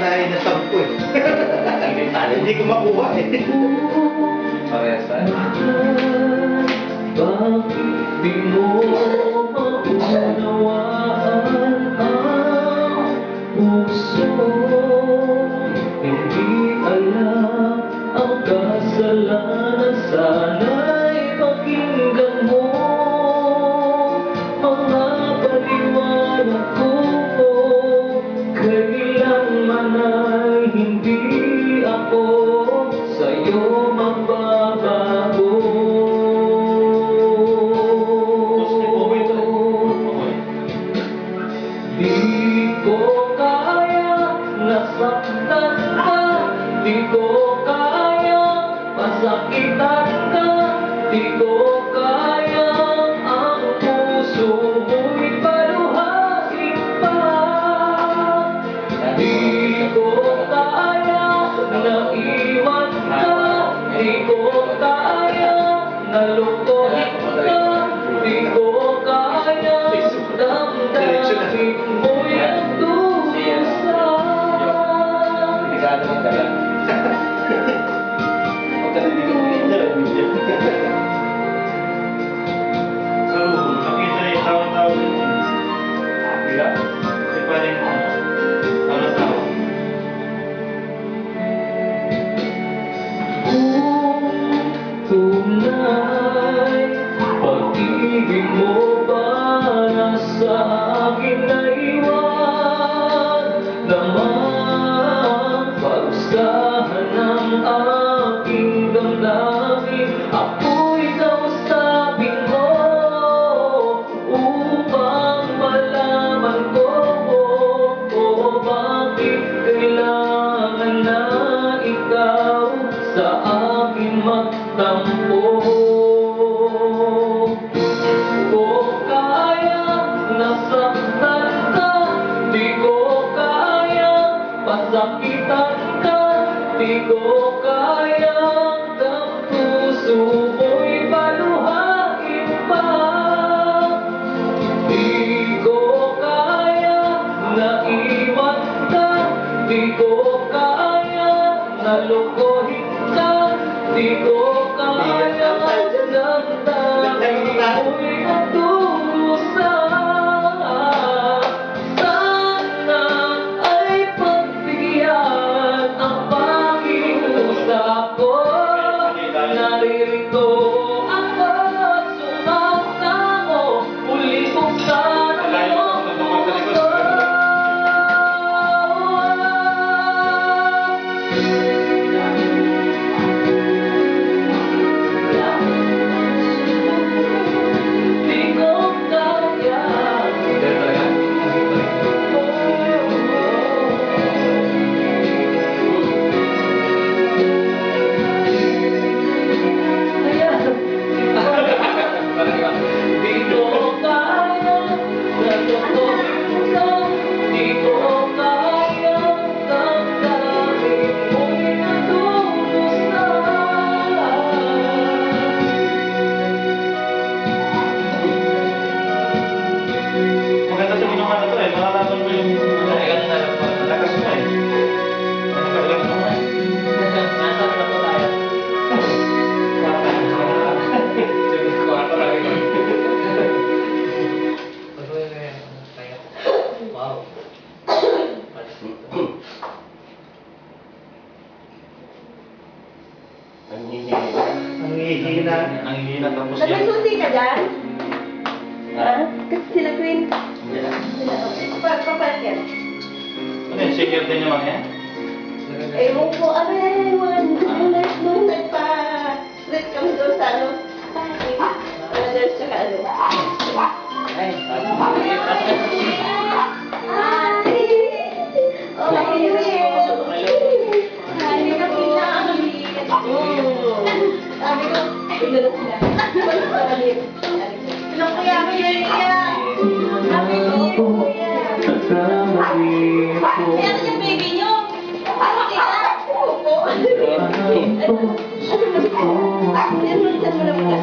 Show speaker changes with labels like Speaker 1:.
Speaker 1: na inasab ko eh. Hindi ko makuha eh.
Speaker 2: Parehas tayo.
Speaker 3: Bakit di mo maunawaan ang puso? Hindi alam ang kasalanan. Sana'y pakinggan mo mga paliwanag ko. Kailanman ay hindi ako sa'yo magbabago. Di ko kaya nasaktan ka, di ko kaya masakitan ka, di ko kaya ang puso mo'y paluhain pa. Di ko kaya naiwan ka, di ko kaya nalokohin ka, di ko kaya damdamin mo'y nagdusa.
Speaker 2: Hindi ka naman kaya. Huwag ka nililipin.
Speaker 1: So, nakita na yung tao-tao.
Speaker 2: Bila?
Speaker 1: Kasi pa rin tao-tao.
Speaker 3: Tunay, pag-ibig mo para sa akin na iwan naman, parusahan ng aking damdamin. Ako'y kausapin mo upang malaman ko bakit kailangan na ikaw sa akin magtampo. Ko kaya nasaktan ka, di ko kaya pasakitan ka, di ko kaya ang puso mo'y paluhain pa. Di ko kaya naiwan ka, di ko kaya nalokohin ka, di ko kaya damdamin mo'y nagdusa. Sana ay pagbigyan ang pakiusap ko. Naririto ako, sumasamo, muli kong sana iyong puso. Di ko kaya. Di ko kaya nalokohin ka, di ko kaya damdamin mo'y nagdusa.
Speaker 1: Maganda sa ginawa na to eh. Malalaman mo yung lakas mo eh. Ano ka lang naman eh.
Speaker 3: Nasaan na po tayo? Wow.
Speaker 2: Ang hihina.
Speaker 1: Ang hihina. Ang hihina tapos yan.
Speaker 4: Nagsusi ka dyan? Ha? Kasi sila Queen.
Speaker 2: Hindi na.
Speaker 4: Papalit yan.
Speaker 1: Ano yun? Senior din yung mga yan?
Speaker 4: Eh, mo po, ano yan, yung mga nung nagpa-split kami doon sa ano, brothers tsaka ano.
Speaker 2: Ay,
Speaker 4: Oh, hindi ka pinakakaliit. Sabi ko, pinulot sila. Anong kuya mo yun, kuya? Sabi ko, kuya. Kaya ito yung baby nyo. Ano kita? Opo. Ano mo, saan mo na